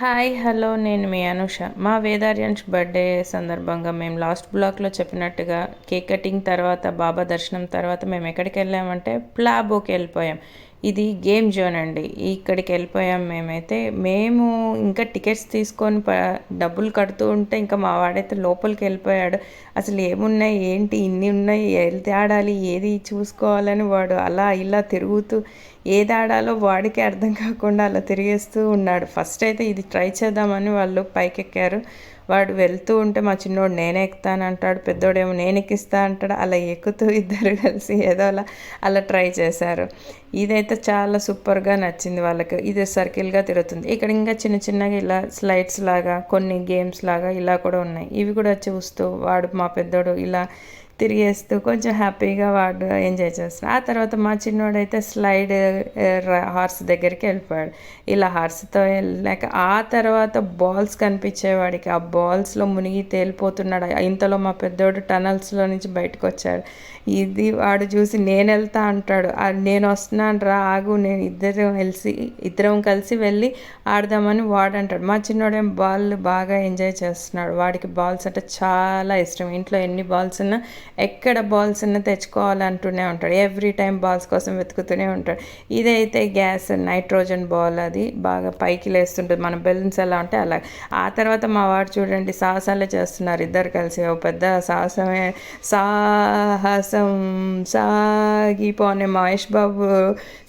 Hi hello నేను మీ అనుష. మా వేదార్యంష్ birthday సందర్భంగా మేము లాస్ట్ బ్లాక్లో చెప్పినట్టుగా కేక్ కటింగ్ తర్వాత బాబా దర్శనం తర్వాత మేము ఎక్కడికి వెళ్ళామంటే ప్లాబోకి వెళ్ళిపోయాం. ఇది గేమ్ జోన్ అండి. ఇక్కడికి వెళ్ళిపోయాం మేమైతే. మేము ఇంకా టికెట్స్ తీసుకొని డబ్బులు కడుతూ ఉంటే ఇంకా మా వాడైతే లోపలికి వెళ్ళిపోయాడు. అసలు ఏమున్నాయి ఏంటి ఇన్ని ఉన్నాయి, ఏది ఆడాలి ఏది చూసుకోవాలని వాడు అలా ఇలా తిరుగుతూ ఏది ఆడాలో వాడికి అర్థం కాకుండా అలా తిరిగేస్తూ ఉన్నాడు. ఫస్ట్ అయితే ఇది ట్రై చేద్దామని వాళ్ళు పైకెక్కారు. వాడు వెళ్తూ ఉంటే మా చిన్నోడు నేనే ఎక్కుతాను అంటాడు, పెద్దోడేమో నేను ఎక్కిస్తా అంటాడు. అలా ఎక్కుతూ ఇద్దరు కలిసి ఏదో అలా ట్రై చేశారు. ఇదైతే చాలా సూపర్గా నచ్చింది వాళ్ళకి. ఇది సర్కిల్గా తిరుగుతుంది. ఇక్కడ ఇంకా చిన్న చిన్నగా ఇలా స్లైడ్స్ లాగా కొన్ని గేమ్స్ లాగా ఇలా కూడా ఉన్నాయి. ఇవి కూడా చూస్తూ వాడు మా పెద్దోడు ఇలా తిరిగేస్తూ కొంచెం హ్యాపీగా వాడు ఎంజాయ్ చేస్తున్నాడు. ఆ తర్వాత మా చిన్నోడైతే స్లైడ్ హార్స్ దగ్గరికి వెళ్ళిపోయాడు. ఇలా హార్స్తో వెళ్ళాక ఆ తర్వాత బాల్స్ కనిపించేవాడికి ఆ బాల్స్లో మునిగి తేలిపోతున్నాడు. ఇంతలో మా పెద్దోడు టనల్స్లో నుంచి బయటకు వచ్చాడు. ఇది వాడు చూసి నేను వెళ్తా అంటాడు. నేను వస్తున్నాను రా ఆగు, నేను ఇద్దరం కలిసి వెళ్ళి ఆడదామని వాడు అంటాడు. మా చిన్నోడేం బాల్ బాగా ఎంజాయ్ చేస్తున్నాడు. వాడికి బాల్స్ అంటే చాలా ఇష్టం. ఇంట్లో ఎన్ని బాల్స్ ఉన్నా ఎక్కడ బాల్స్ ఉన్నా తెచ్చుకోవాలంటూనే ఉంటాడు. ఎవ్రీ టైం బాల్స్ కోసం వెతుకుతూనే ఉంటాడు. ఇదైతే గ్యాస్ నైట్రోజన్ బాల్, అది బాగా పైకి లేస్తుంటుంది. మన బెలూన్స్ ఎలా ఉంటే అలా. ఆ తర్వాత మా వాడు చూడండి సాహసాలే చేస్తున్నారు ఇద్దరు కలిసి. ఓ పెద్ద సాహసమే, సాహసం సాగిపోనే మహేష్ బాబు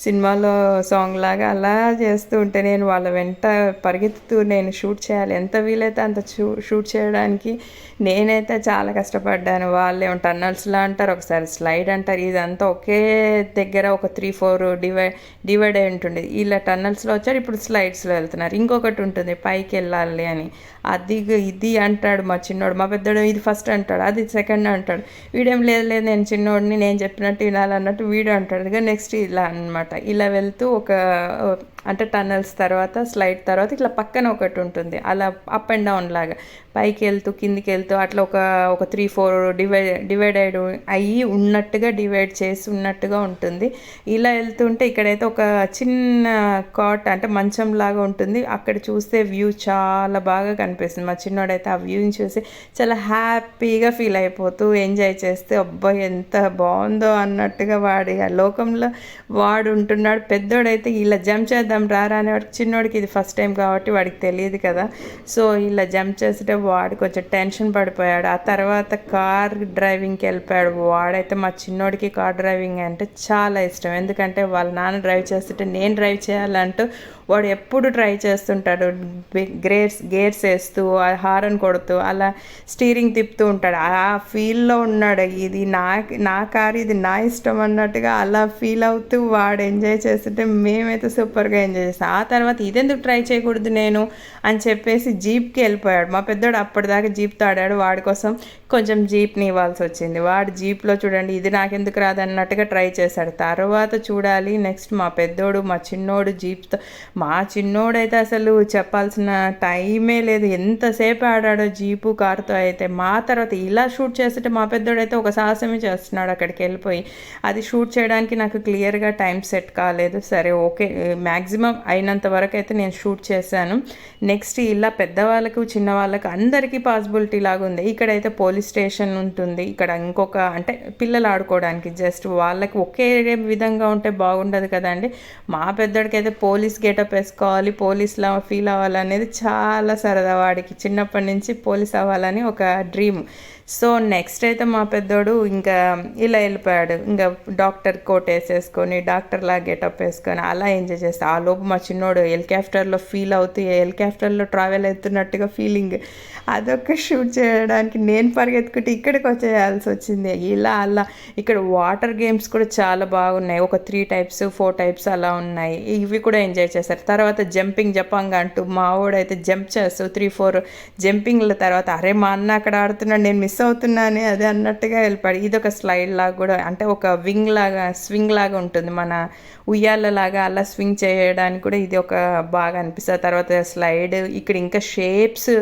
సినిమాలో సాంగ్ లాగా అలా చేస్తూ ఉంటే నేను వాళ్ళ వెంట పరిగెత్తుతూ నేను షూట్ చేయాలి, ఎంత వీలైతే అంత షూట్ చేయడానికి నేనైతే చాలా కష్టపడ్డాను. వాళ్ళే టన్నల్స్లా అంటారు, ఒకసారి స్లైడ్ అంటారు. ఇదంతా ఒకే దగ్గర ఒక 3-4 డివైడ్ అయి ఉంటుంది. ఇలా టన్నల్స్లో వచ్చారు, ఇప్పుడు స్లైడ్స్లో వెళ్తున్నారు. ఇంకొకటి ఉంటుంది పైకి వెళ్ళాలి అని, అది ఇది అంటాడు మా చిన్నోడు. మా పెద్దోడు ఇది ఫస్ట్ అంటాడు, అది సెకండ్ అంటాడు. వీడేం లేదు లేదు నేను చిన్నోడిని, నేను చెప్పినట్టు వినాలన్నట్టు వీడు అంటాడు. ఇక నెక్స్ట్ ఇలా అనమాట. ఇలా వెళ్తూ అంటే టన్నల్స్ తర్వాత స్లైడ్ తర్వాత ఇట్లా పక్కన ఒకటి ఉంటుంది, అలా అప్ అండ్ డౌన్ లాగా పైకి వెళ్తూ కిందికి వెళ్తూ అట్లా ఒక 3-4 డివైడ్ అయ్యి ఉన్నట్టుగా డివైడ్ చేసి ఉన్నట్టుగా ఉంటుంది. ఇలా వెళ్తుంటే ఇక్కడైతే ఒక చిన్న కాట్ అంటే మంచం లాగా ఉంటుంది. అక్కడ చూస్తే వ్యూ చాలా బాగా కనిపిస్తుంది. మా చిన్నోడైతే ఆ వ్యూని చూసి చాలా హ్యాపీగా ఫీల్ అయిపోతూ ఎంజాయ్ చేస్తే అబ్బా ఎంత బాగుందో అన్నట్టుగా వాడి ఆ లోకంలో వాడు ఉంటున్నాడు. పెద్దోడైతే ఇలా జంప్ చేద్దాం రారా అనేవాడికి, చిన్నోడికి ఇది ఫస్ట్ టైం కాబట్టి వాడికి తెలియదు కదా. సో ఇలా జంప్ చేస్తే వాడు కొంచెం టెన్షన్ పడిపోయాడు. ఆ తర్వాత కార్ డ్రైవింగ్కి వెళ్ళిపోయాడు. వాడైతే మా చిన్నోడికి కార్ డ్రైవింగ్ అంటే చాలా ఇష్టం. ఎందుకంటే వాళ్ళ నాన్న డ్రైవ్ చేస్తుంటే నేను డ్రైవ్ చేయాలంటూ వాడు ఎప్పుడు ట్రై చేస్తుంటాడు. గేర్స్ వేస్తూ హారన్ కొడుతూ అలా స్టీరింగ్ తిప్పుతూ ఉంటాడు. ఆ ఫీల్లో ఉన్నాడు. ఇది నా కారు, ఇది నా ఇష్టం అన్నట్టుగా అలా ఫీల్ అవుతూ వాడు ఎంజాయ్ చేస్తుంటే మేమైతే సూపర్గా ఎంజాయ్ చేస్తాం. ఆ తర్వాత ఇదెందుకు ట్రై చేయకూడదు నేను అని చెప్పేసి జీప్కి వెళ్ళిపోయాడు. మా పెద్దోడు అప్పటిదాకా జీప్తో ఆడాడు. వాడి కోసం కొంచెం జీప్ని ఇవ్వాల్సి వచ్చింది. వాడు జీప్లో చూడండి ఇది నాకెందుకు రాదన్నట్టుగా ట్రై చేశాడు. తర్వాత చూడాలి నెక్స్ట్ మా పెద్దోడు మా చిన్నోడు జీప్తో. మా చిన్నోడైతే అసలు చెప్పాల్సిన టైమే లేదు, ఎంతసేపు ఆడాడో జీపు కారుతో అయితే. మా తర్వాత ఇలా షూట్ చేస్తుంటే మా పెద్దోడైతే ఒక సాహసమే చేస్తున్నాడు అక్కడికి వెళ్ళిపోయి. అది షూట్ చేయడానికి నాకు క్లియర్గా టైం సెట్ కాలేదు. సరే ఓకే, మ్యాక్సిమం అయినంత వరకు అయితే నేను షూట్ చేశాను. నెక్స్ట్ ఇలా పెద్దవాళ్ళకు చిన్నవాళ్ళకు అందరికీ పాసిబిలిటీ లాగా ఉంది. ఇక్కడైతే పోలీస్ స్టేషన్ ఉంటుంది. ఇక్కడ ఇంకొక అంటే పిల్లలు ఆడుకోవడానికి జస్ట్ వాళ్ళకి ఒకే విధంగా ఉంటే బాగుండదు కదండి. మా పెద్దోడికి అయితే పోలీస్ గెటప్ వేసుకోవాలి, పోలీస్లా ఫీల్ అవ్వాలనేది చాలా సరదా. వాడికి చిన్నప్పటి నుంచి పోలీస్ అవ్వాలని ఒక డ్రీమ్. సో నెక్స్ట్ అయితే మా పెద్దోడు ఇంకా ఇలా వెళ్ళిపోయాడు. ఇంకా డాక్టర్ కోట్ వేసేసుకొని డాక్టర్లా గెటప్ వేసుకొని అలా ఎంజాయ్ చేస్తా. ఆ లోపు మా చిన్నోడు హెలికాప్టర్లో ఫీల్ అవుతూ హెలికాప్టర్లో ట్రావెల్ అవుతున్నట్టుగా ఫీలింగ్, అదొక షూట్ చేయడానికి నేను పరిగెత్తుకుంటే ఇక్కడికి వచ్చేయాల్సి వచ్చింది. ఇలా అలా ఇక్కడ వాటర్ గేమ్స్ కూడా చాలా బాగున్నాయి. ఒక 3-4 టైప్స్ అలా ఉన్నాయి. ఇవి కూడా ఎంజాయ్ చేశారు. తర్వాత జంపింగ్ అంటూ మా వాడైతే జంప్ చేస్తూ 3-4 జంపింగ్ల తర్వాత అరే మా అన్న అక్కడ ఆడుతున్నాడు నేను మిస్ అవుతున్నానే అదే అన్నట్టుగా వెళ్ళిపోయాడు. ఇది ఒక స్లైడ్ లాగా కూడా అంటే ఒక స్వింగ్ లాగా ఉంటుంది. మన ఉయ్యాలలాగా అలా స్వింగ్ చేయడానికి కూడా ఇది ఒక బాగా అనిపిస్తుంది. తర్వాత స్లైడ్ ఇక్కడ ఇంకా షేప్స్,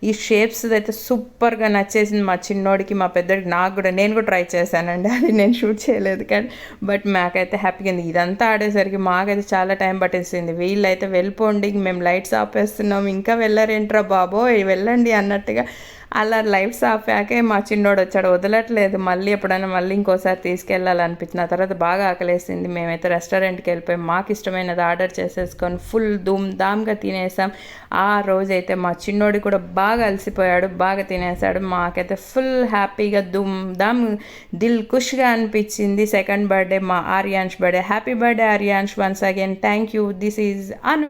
ఈ షేప్స్ అయితే సూపర్గా నచ్చేసింది మా చిన్నోడికి, మా పెద్దోడికి, నాకు కూడా. నేను కూడా ట్రై చేశానండి, అది నేను షూట్ చేయలేదు కానీ, బట్ మాకైతే హ్యాపీగా ఉంది. ఇదంతా ఆడేసరికి మాకైతే చాలా టైం పట్టేసింది. వీళ్ళైతే వెళ్ళిపోండి, మేము లైట్స్ ఆపేస్తున్నాం, ఇంకా వెళ్ళారేంట్రా బాబోయ్ వెళ్ళండి అన్నట్టుగా. అలా లైట్స్ ఆపాకే మా చిన్నోడు వచ్చాడు, వదలట్లేదు. మళ్ళీ ఎప్పుడైనా మళ్ళీ ఇంకోసారి తీసుకెళ్ళాలనిపించిన తర్వాత బాగా ఆకలేసింది. మేమైతే రెస్టారెంట్కి వెళ్ళిపోయి మాకు ఇష్టమైనది ఆర్డర్ చేసేసుకొని ఫుల్ ధూమ్ ధామ్గా తినేసాం. ఆ రోజైతే మా చిన్నోడు కూడా బాగా అలసిపోయాడు, బాగా తినేసాడు. మాకైతే ఫుల్ హ్యాపీగా ధూమ్ ధామ్ దిల్ ఖుష్గా అనిపించింది. సెకండ్ బర్త్డే మా Aaryansh birthday. Happy birthday Aaryansh, once again thank you. This is Anu.